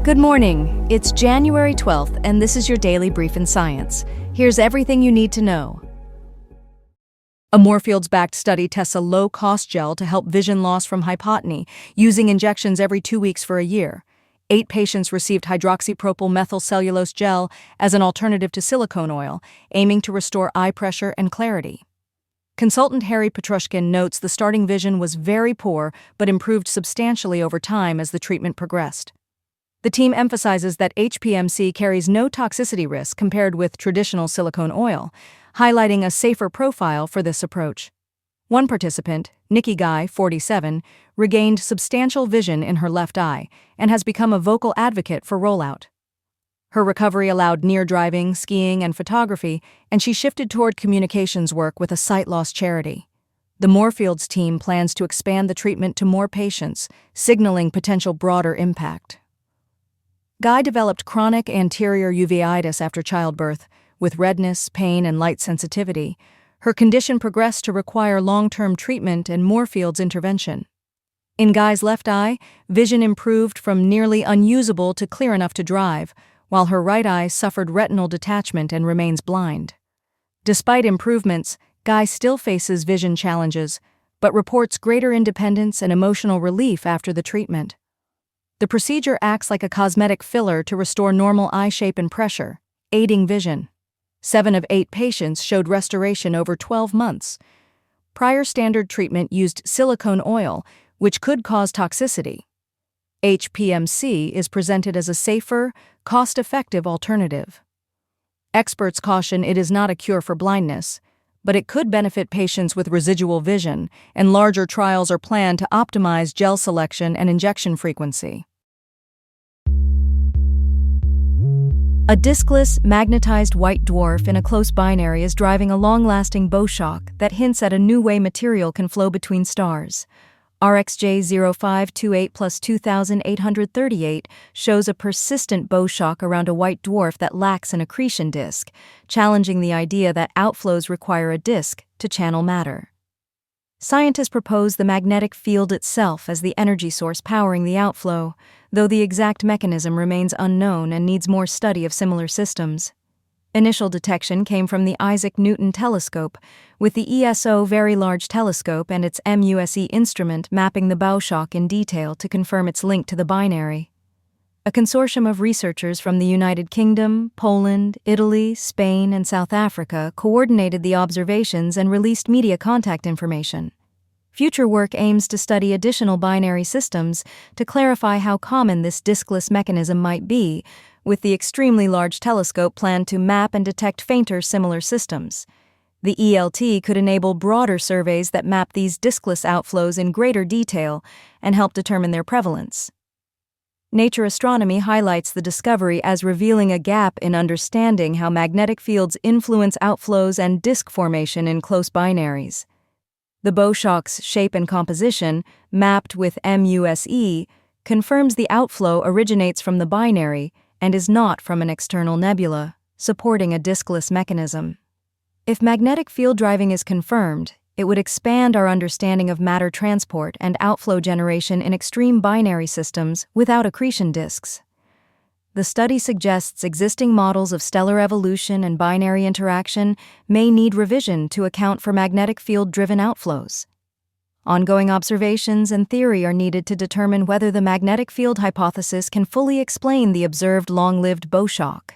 Good morning. It's January 12th, and this is your daily brief in science. Here's everything you need to know. A Moorfields-backed study tests a low-cost gel to help vision loss from hypotony, using injections every 2 weeks for a year. 8 patients received hydroxypropyl methylcellulose gel as an alternative to silicone oil, aiming to restore eye pressure and clarity. Consultant Harry Petrushkin notes the starting vision was very poor but improved substantially over time as the treatment progressed. The team emphasizes that HPMC carries no toxicity risk compared with traditional silicone oil, highlighting a safer profile for this approach. One participant, Nikki Guy, 47, regained substantial vision in her left eye and has become a vocal advocate for rollout. Her recovery allowed near driving, skiing, and photography, and she shifted toward communications work with a sight loss charity. The Moorfields team plans to expand the treatment to more patients, signaling potential broader impact. Guy developed chronic anterior uveitis after childbirth, with redness, pain, and light sensitivity. Her condition progressed to require long-term treatment and Moorfields intervention. In Guy's left eye, vision improved from nearly unusable to clear enough to drive, while her right eye suffered retinal detachment and remains blind. Despite improvements, Guy still faces vision challenges, but reports greater independence and emotional relief after the treatment. The procedure acts like a cosmetic filler to restore normal eye shape and pressure, aiding vision. 7 of 8 patients showed restoration over 12 months. Prior standard treatment used silicone oil, which could cause toxicity. HPMC is presented as a safer, cost-effective alternative. Experts caution it is not a cure for blindness, but it could benefit patients with residual vision, and larger trials are planned to optimize gel selection and injection frequency. A diskless, magnetized white dwarf in a close binary is driving a long-lasting bow shock that hints at a new way material can flow between stars. RxJ0528 plus 2838 shows a persistent bow shock around a white dwarf that lacks an accretion disk, challenging the idea that outflows require a disk to channel matter. Scientists propose the magnetic field itself as the energy source powering the outflow, though the exact mechanism remains unknown and needs more study of similar systems. Initial detection came from the Isaac Newton telescope, with the ESO Very Large Telescope and its MUSE instrument mapping the bow shock in detail to confirm its link to the binary. A consortium of researchers from the United Kingdom, Poland, Italy, Spain, and South Africa coordinated the observations and released media contact information. Future work aims to study additional binary systems to clarify how common this diskless mechanism might be, with the extremely large telescope planned to map and detect fainter similar systems. The ELT could enable broader surveys that map these diskless outflows in greater detail and help determine their prevalence. Nature Astronomy highlights the discovery as revealing a gap in understanding how magnetic fields influence outflows and disk formation in close binaries. The bow shock's shape and composition, mapped with MUSE, confirms the outflow originates from the binary and is not from an external nebula, supporting a diskless mechanism. If magnetic field driving is confirmed, it would expand our understanding of matter transport and outflow generation in extreme binary systems without accretion disks. The study suggests existing models of stellar evolution and binary interaction may need revision to account for magnetic field-driven outflows. Ongoing observations and theory are needed to determine whether the magnetic field hypothesis can fully explain the observed long-lived bow shock.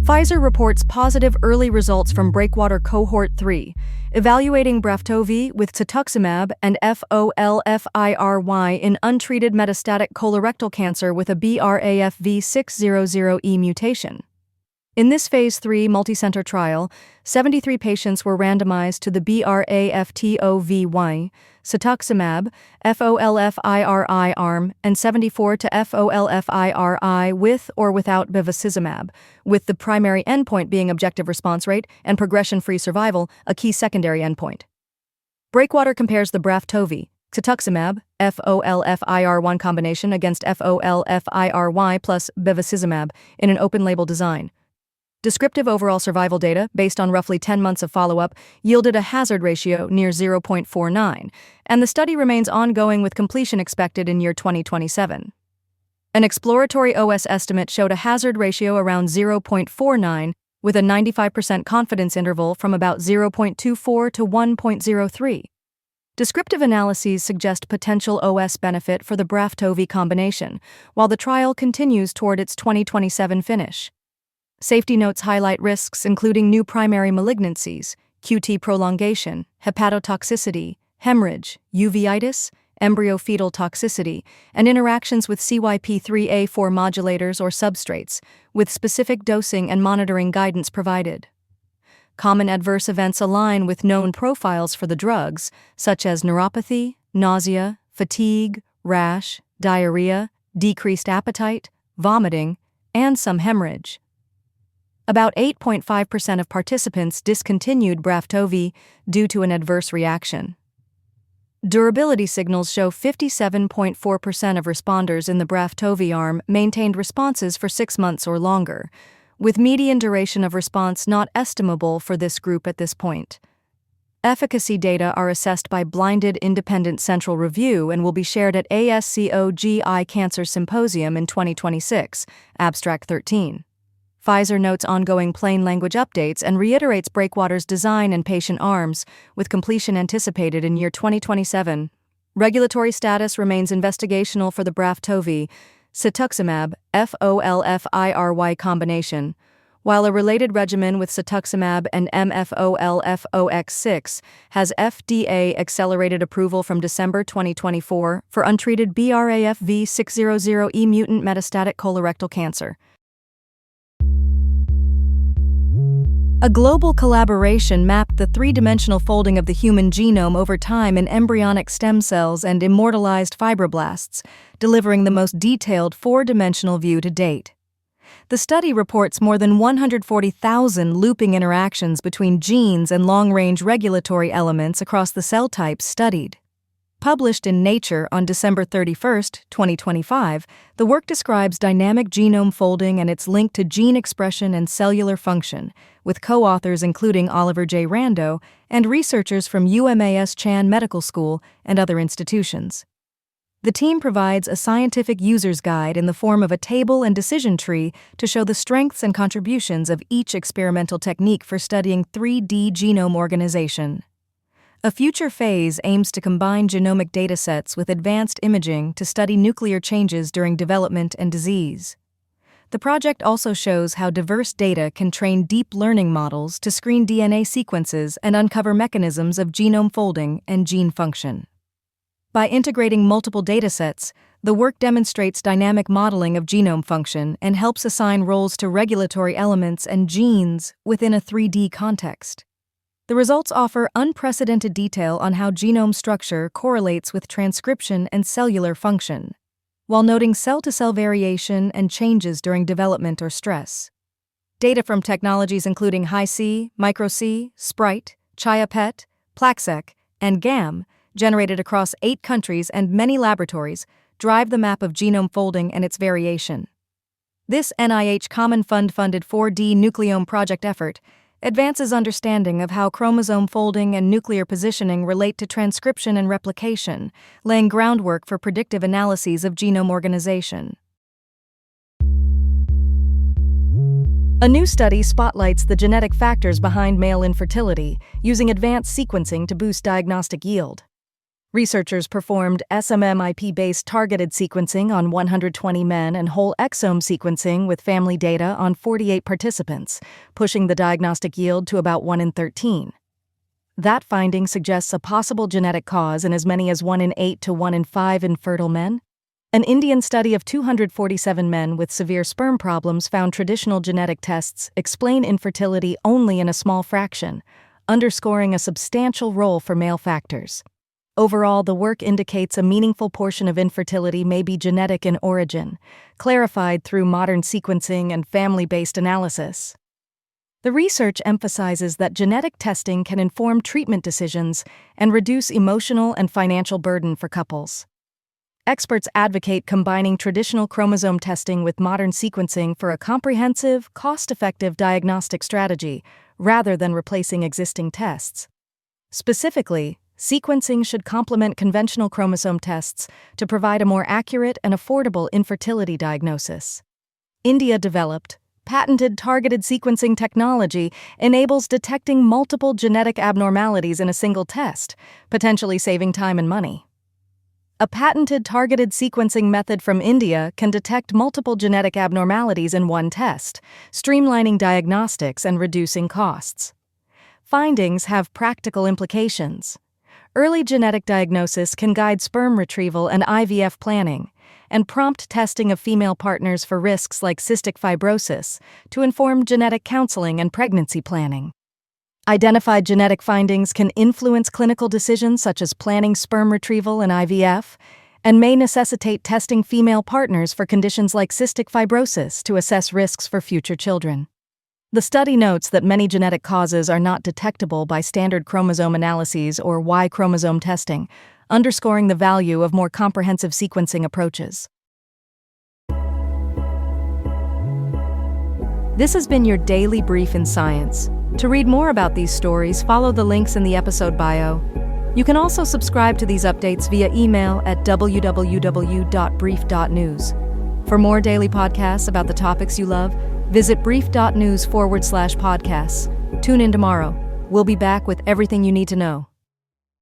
Pfizer reports positive early results from Breakwater Cohort 3, evaluating Braftovi with cetuximab and FOLFIRY in untreated metastatic colorectal cancer with a BRAF-V600E mutation. In this Phase 3 multicenter trial, 73 patients were randomized to the BRAFTOVY, cetuximab, FOLFIRI arm, and 74 to FOLFIRI with or without bevacizumab, with the primary endpoint being objective response rate and progression-free survival, a key secondary endpoint. Breakwater compares the Braftovi, cetuximab, FOLFIR1 combination against FOLFIRY plus bevacizumab in an open-label design. Descriptive overall survival data, based on roughly 10 months of follow-up, yielded a hazard ratio near 0.49, and the study remains ongoing with completion expected in year 2027. An exploratory OS estimate showed a hazard ratio around 0.49, with a 95% confidence interval from about 0.24 to 1.03. Descriptive analyses suggest potential OS benefit for the Braf-Tove combination, while the trial continues toward its 2027 finish. Safety notes highlight risks including new primary malignancies, QT prolongation, hepatotoxicity, hemorrhage, uveitis, embryo-fetal toxicity, and interactions with CYP3A4 modulators or substrates, with specific dosing and monitoring guidance provided. Common adverse events align with known profiles for the drugs, such as neuropathy, nausea, fatigue, rash, diarrhea, decreased appetite, vomiting, and some hemorrhage. About 8.5% of participants discontinued Braf-Tove due to an adverse reaction. Durability signals show 57.4% of responders in the Braf-Tove arm maintained responses for 6 months or longer, with median duration of response not estimable for this group at this point. Efficacy data are assessed by blinded independent central review and will be shared at ASCO GI Cancer Symposium in 2026, Abstract 13. Pfizer notes ongoing plain language updates and reiterates Breakwater's design and patient arms, with completion anticipated in year 2027. Regulatory status remains investigational for the Braf-Tove, cetuximab, FOLFIRY combination, while a related regimen with cetuximab and MFOLFOX6 has FDA accelerated approval from December 2024 for untreated BRAF V600E mutant metastatic colorectal cancer. A global collaboration mapped the three-dimensional folding of the human genome over time in embryonic stem cells and immortalized fibroblasts, delivering the most detailed four-dimensional view to date. The study reports more than 140,000 looping interactions between genes and long-range regulatory elements across the cell types studied. Published in Nature on December 31, 2025, the work describes dynamic genome folding and its link to gene expression and cellular function, with co-authors including Oliver J. Rando and researchers from UMass Chan Medical School and other institutions. The team provides a scientific user's guide in the form of a table and decision tree to show the strengths and contributions of each experimental technique for studying 3D genome organization. A future phase aims to combine genomic datasets with advanced imaging to study nuclear changes during development and disease. The project also shows how diverse data can train deep learning models to screen DNA sequences and uncover mechanisms of genome folding and gene function. By integrating multiple datasets, the work demonstrates dynamic modeling of genome function and helps assign roles to regulatory elements and genes within a 3D context. The results offer unprecedented detail on how genome structure correlates with transcription and cellular function, while noting cell-to-cell variation and changes during development or stress. Data from technologies including Hi-C, Micro-C, Sprite, ChiaPet, Plaxec, and GAM, generated across 8 countries and many laboratories, drive the map of genome folding and its variation. This NIH Common Fund-funded 4D nucleome project effort advances understanding of how chromosome folding and nuclear positioning relate to transcription and replication, laying groundwork for predictive analyses of genome organization. A new study spotlights the genetic factors behind male infertility, using advanced sequencing to boost diagnostic yield. Researchers performed SMMIP-based targeted sequencing on 120 men and whole exome sequencing with family data on 48 participants, pushing the diagnostic yield to about 1 in 13. That finding suggests a possible genetic cause in as many as 1 in 8 to 1 in 5 infertile men. An Indian study of 247 men with severe sperm problems found traditional genetic tests explain infertility only in a small fraction, underscoring a substantial role for male factors. Overall, the work indicates a meaningful portion of infertility may be genetic in origin, clarified through modern sequencing and family-based analysis. The research emphasizes that genetic testing can inform treatment decisions and reduce emotional and financial burden for couples. experts advocate combining traditional chromosome testing with modern sequencing for a comprehensive, cost-effective diagnostic strategy, rather than replacing existing tests. Specifically, sequencing should complement conventional chromosome tests to provide a more accurate and affordable infertility diagnosis. India-developed, patented targeted sequencing technology enables detecting multiple genetic abnormalities in a single test, potentially saving time and money. A patented targeted sequencing method from India can detect multiple genetic abnormalities in one test, streamlining diagnostics and reducing costs. Findings have practical implications. Early genetic diagnosis can guide sperm retrieval and IVF planning, and prompt testing of female partners for risks like cystic fibrosis to inform genetic counseling and pregnancy planning. Identified genetic findings can influence clinical decisions such as planning sperm retrieval and IVF, and may necessitate testing female partners for conditions like cystic fibrosis to assess risks for future children. The study notes that many genetic causes are not detectable by standard chromosome analyses or Y chromosome testing, underscoring the value of more comprehensive sequencing approaches. This has been your daily brief in science. To read more about these stories, follow the links in the episode bio. You can also subscribe to these updates via email at www.brief.news. For more daily podcasts about the topics you love, visit brief.news/podcasts. Tune in tomorrow. We'll be back with everything you need to know.